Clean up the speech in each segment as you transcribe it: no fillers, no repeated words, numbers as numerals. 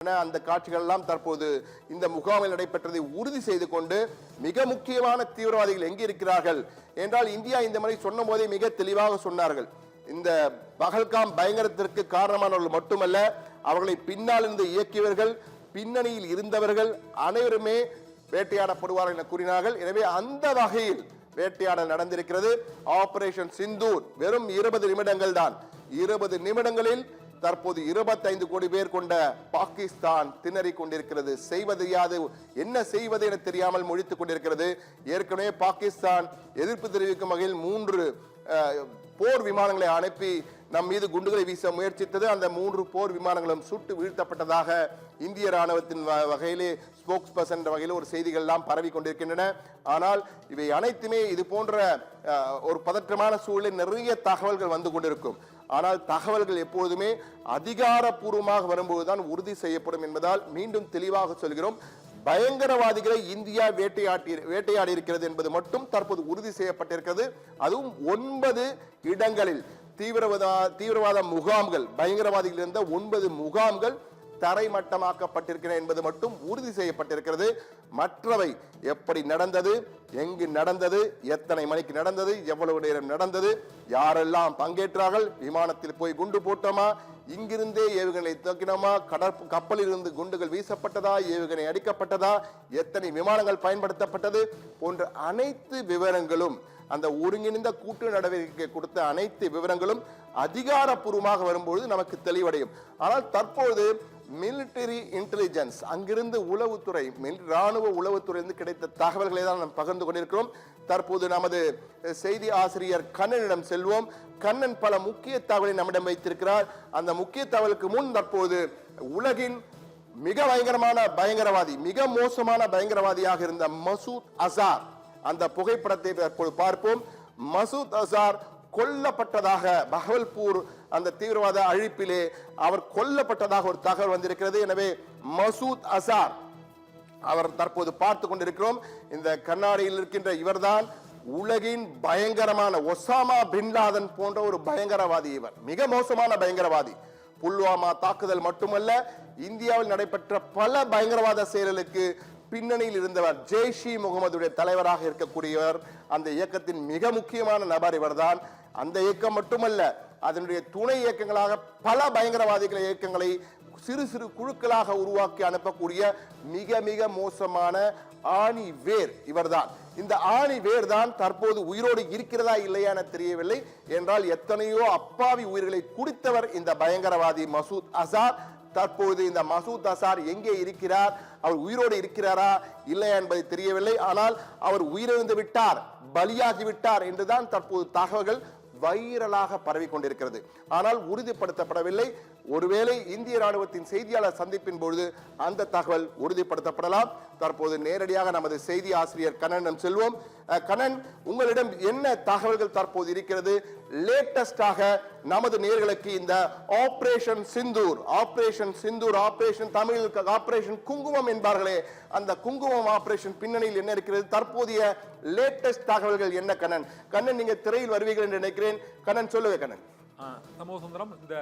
அந்த காட்சிகள் எல்லாம் தற்போது இந்த முகாமில் நடைபெற்றதை உறுதி செய்து கொண்டு மிக முக்கியமான தீவிரவாதிகள் எங்கே இருக்கிறார்கள் என்றால் இந்தியா இந்த மாதிரி சொன்ன போதே மிக தெளிவாக சொன்னார்கள். இந்த பகல்காம் பயங்கரத்திற்கு காரணமானவர்கள் மட்டுமல்ல, அவர்களை பின்னால் இருந்து இயக்கியவர்கள், பின்னணியில் இருந்தவர்கள் அனைவருமே வேட்டையாடப்படுவார்கள் என கூறினார்கள். எனவே அந்த வகையில் வேட்டையாடல் நடந்திருக்கிறது. ஆபரேஷன் சிந்தூர் வெறும் 20 நிமிடங்கள் தான். 20 நிமிடங்களில் தற்போது 25 கோடி பேர் கொண்ட பாகிஸ்தான் திணறிக் கொண்டிருக்கிறது. செய்வது யாது, என்ன செய்வது என தெரியாமல் முழித்துக் கொண்டிருக்கிறது. ஏற்கனவே பாகிஸ்தான் எதிர்ப்பு தெரிவிக்கும் வகையில் 3 போர் விமானங்களை அனுப்பி நம் மீது குண்டுகளை வீச முயற்சித்தது. அந்த 3 போர் விமானங்களும் சுட்டு வீழ்த்தப்பட்டதாக இந்திய ராணுவத்தின் வகையிலே ஸ்போக்ஸ் பர்சன் வகையில் ஒரு செய்திகள் எல்லாம் பரவி கொண்டிருக்கின்றன. ஆனால் இவை அனைத்துமே இது போன்ற ஒரு பதற்றமான சூழலில் நிறைய தகவல்கள் வந்து கொண்டிருக்கும். ஆனால் தகவல்கள் எப்போதுமே அதிகாரப்பூர்வமாக வரும்போதுதான் உறுதி செய்யப்படும் என்பதால் மீண்டும் தெளிவாக சொல்கிறோம். பயங்கரவாதிகளை இந்தியா வேட்டையாடி இருக்கிறது என்பது மட்டும் தற்போது உறுதி செய்யப்பட்டிருக்கிறது. அதுவும் 9 இடங்களில் தீவிரவாத முகாம்கள், பயங்கரவாதிகள் இருந்த 9 முகாம்கள் தரைமட்டமாக்கப்பட்டிருக்கின்றன என்பது மட்டும் உறுதி செய்யப்பட்டிருக்கிறது. மற்றவை எப்படி நடந்தது, எங்கு நடந்தது, எத்தனை மணிக்கு நடந்தது, எவ்வளவு நேரம் நடந்தது, யாரெல்லாம் பங்கேற்றார்கள், விமானத்தில் போய் குண்டு போட்டோமா, இங்கிருந்தே ஏவுகணை தாக்கினோமா, கப்பலில் இருந்து குண்டுகள் வீசப்பட்டதா, ஏவுகணை அடிக்கப்பட்டதா, எத்தனை விமானங்கள் பயன்படுத்தப்பட்டது போன்ற அனைத்து விவரங்களும், அந்த ஒருங்கிணைந்த கூட்டு நடவடிக்கை கொடுத்த அனைத்து விவரங்களும் அதிகாரப்பூர்வமாக வரும்போது நமக்கு தெளிவடையும். ஆனால் தற்போது மிலிட்டரி இன்டெலிஜென்ஸ், அங்கிருந்து உளவுத்துறை, ராணுவ உளவுத்துறையிலிருந்து கிடைத்த தகவல்களை தான் நாம் பகிர்ந்து கொண்டிருக்கிறோம். தற்போது நமது செய்தி ஆசிரியர் கண்ணனிடம் செல்வோம். கண்ணன் பல முக்கிய தகவலை நம்மிடம் வைத்திருக்கிறார். அந்த முக்கிய தகவலுக்கு முன் தற்போது உலகின் மிக பயங்கரமான பயங்கரவாதி, மிக மோசமான பயங்கரவாதியாக இருந்த மசூத் அசார், அந்த புகைப்படத்தை தற்போது பார்ப்போம். மசூத் அசார் கொல்லப்பட்டதாக பஹவல்பூர் அந்த தீவிரவாத அழிப்பிலே அவர் கொல்லப்பட்டதாக ஒரு தகவல் வந்திருக்கிறது. எனவே மசூத் அசார் அவர் தற்போது பார்த்து கொண்டிருக்கிறோம். இந்த கண்ணாடியில் இருக்கின்ற இவர்தான் உலகின் பயங்கரமான ஒசாமா பின் லாதன் போன்ற ஒரு பயங்கரவாதி. இவர் மிக மோசமான பயங்கரவாதி. புல்வாமா தாக்குதல் மட்டுமல்ல, இந்தியாவில் நடைபெற்ற பல பயங்கரவாத செயல்களுக்கு பின்னணியில் இருந்தவர். ஜெய்ஷி முகமதுடைய தலைவராக இருக்கக்கூடியவர். அந்த இயக்கத்தின் மிக முக்கியமான நபர் இவர்தான். அந்த இயக்கம் மட்டுமல்ல, அதனுடைய துணை இயக்கங்களாக பல பயங்கரவாதிகள் இயக்கங்களை சிறு சிறு குழுக்களாக உருவாக்கி அனுப்பக்கூடிய மிக மிக மோசமான ஆணி வேர் இவர்தான். இந்த ஆணி வேர் தான் தற்போது உயிரோடு இருக்கிறதா இல்லையா என தெரியவில்லை. என்றால் எத்தனையோ அப்பாவி உயிர்களை குடித்தவர் இந்த பயங்கரவாதி மசூத் அசார். தற்போது இந்த மசூத் அசார் எங்கே இருக்கிறார், அவர் உயிரோடு இருக்கிறாரா இல்லையா என்பதை தெரியவில்லை. ஆனால் அவர் உயிரிழந்து விட்டார், பலியாகி விட்டார் என்றுதான் தற்போது தகவல்கள் வைரலாக பரவி கொண்டிருக்கிறது. ஆனால் உறுதிப்படுத்தப்படவில்லை. ஒருவேளை இந்திய ராணுவத்தின் செய்தியாளர் சந்திப்பின் பொழுது அந்த தகவல் உறுதிப்படுத்தப்படலாம். தற்போது நேரடியாக நமது செய்தி ஆசிரியர் கண்ணனிடம் செல்வோம். கண்ணன், உங்களிடம் என்ன தகவல்கள் தற்போது இருக்கிறது? லேட்டஸ்டாக நமது நேர்களுக்கு இந்த ஆபரேஷன் சிந்தூர், ஆபரேஷன் தமிழில் ஆபரேஷன் குங்குமம் என்பார்களே, அந்த குங்குமம் ஆபரேஷன் பின்னணியில் என்ன இருக்கிறது, தற்போதைய லேட்டஸ்ட் தகவல்கள் என்ன? கண்ணன் நீங்க திரையில் வருவீர்கள் என்று நினைக்கிறேன். கண்ணன் சொல்லுங்க. கண்ணன். சமூகசுந்தரம், இந்த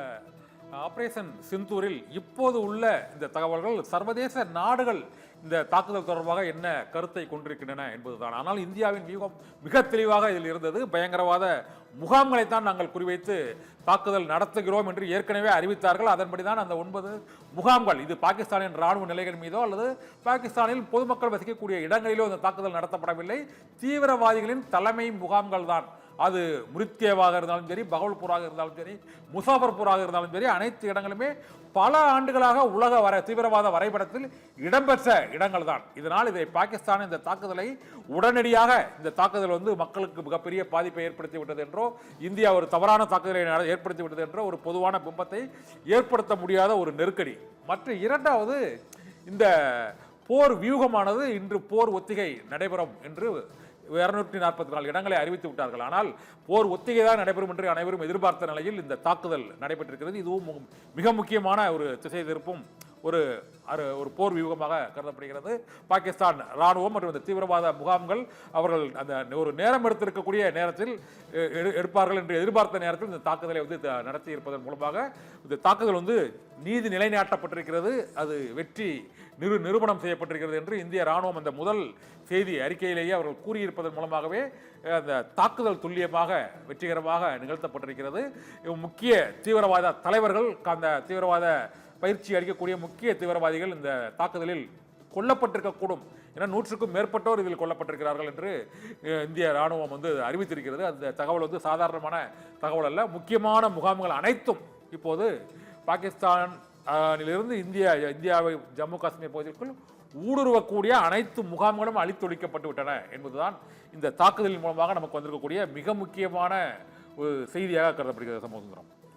ஆபரேஷன் சிந்தூரில் இப்போது உள்ள இந்த தகவல்கள் சர்வதேச நாடுகள் இந்த தாக்குதல் தொடர்பாக என்ன கருத்தை கொண்டிருக்கின்றன என்பதுதான். ஆனால் இந்தியாவின் மிக தெளிவாக இதில் இருந்தது, பயங்கரவாத முகாம்களைத்தான் நாங்கள் குறிவைத்து தாக்குதல் நடத்துகிறோம் என்று ஏற்கனவே அறிவித்தார்கள். அதன்படிதான் அந்த 9 முகாம்கள், இது பாகிஸ்தானின் ராணுவ நிலைகள் மீதோ அல்லது பாகிஸ்தானில் பொதுமக்கள் வசிக்கக்கூடிய இடங்களிலோ இந்த தாக்குதல் நடத்தப்படவில்லை. தீவிரவாதிகளின் தலைமை முகாம்கள் தான். அது முரித்கேவாக இருந்தாலும் சரி, பகவல்பூராக இருந்தாலும் சரி, முசாஃபர்பூராக இருந்தாலும் சரி, அனைத்து இடங்களுமே பல ஆண்டுகளாக உலக தீவிரவாத வரைபடத்தில் இடம்பெற்ற இடங்கள் தான். இதனால் இதை பாகிஸ்தான் இந்த தாக்குதலை உடனடியாக, இந்த தாக்குதல் மக்களுக்கு மிகப்பெரிய பாதிப்பை ஏற்படுத்தி விட்டது என்றோ, இந்தியா ஒரு தவறான தாக்குதலை ஏற்படுத்தி விட்டது என்றோ ஒரு பொதுவான பிம்பத்தை ஏற்படுத்த முடியாத ஒரு நெருக்கடி. மற்ற இரண்டாவது, இந்த போர் வியூகமானது இன்று போர் ஒத்திகை நடைபெறும் என்று 244 இடங்களை அறிவித்து விட்டார்கள். ஆனால் போர் ஒத்திகை தான் நடைபெறும் என்று அனைவரும் எதிர்பார்த்த நிலையில் இந்த தாக்குதல் நடைபெற்றிருக்கிறது. இதுவும் மிக முக்கியமான ஒரு திசை திருப்பும் ஒரு ஒரு போர் வியூகமாக கருதப்படுகிறது. பாகிஸ்தான் ராணுவம் மற்றும் இந்த தீவிரவாத முகாம்கள் அவர்கள் அந்த ஒரு நேரம் எடுத்திருக்கக்கூடிய நேரத்தில் எடுப்பார்கள் என்று எதிர்பார்த்த நேரத்தில் இந்த தாக்குதலை நடத்தி இருப்பதன் மூலமாக இந்த தாக்குதல் நீதி நிலைநாட்டப்பட்டிருக்கிறது, அது வெற்றி நிரூபணம் செய்யப்பட்டிருக்கிறது என்று இந்திய ராணுவம் அந்த முதல் செய்தி அறிக்கையிலேயே அவர்கள் கூறியிருப்பதன் மூலமாகவே அந்த தாக்குதல் துல்லியமாக வெற்றிகரமாக நிகழ்த்தப்பட்டிருக்கிறது. முக்கிய தீவிரவாத தலைவர்கள், அந்த தீவிரவாத பயிற்சி அளிக்கக்கூடிய முக்கிய தீவிரவாதிகள் இந்த தாக்குதலில் கொல்லப்பட்டிருக்கக்கூடும் என 100க்கும் மேற்பட்டோர் இதில் கொல்லப்பட்டிருக்கிறார்கள் என்று இந்திய ராணுவம் அறிவித்திருக்கிறது. அந்த தகவல் சாதாரணமான தகவல் அல்ல. முக்கியமான முகாம்கள் அனைத்தும் இப்போது பாகிஸ்தானிலிருந்து இந்தியாவை ஜம்மு காஷ்மீர் பகுதிக்குள் ஊடுருவக்கூடிய அனைத்து முகாம்களும் அழித்தொழிக்கப்பட்டு விட்டன என்பதுதான் இந்த தாக்குதலின் மூலமாக நமக்கு வந்திருக்கக்கூடிய மிக முக்கியமான ஒரு செய்தியாக கருதப்படுகிறது. சமூகம்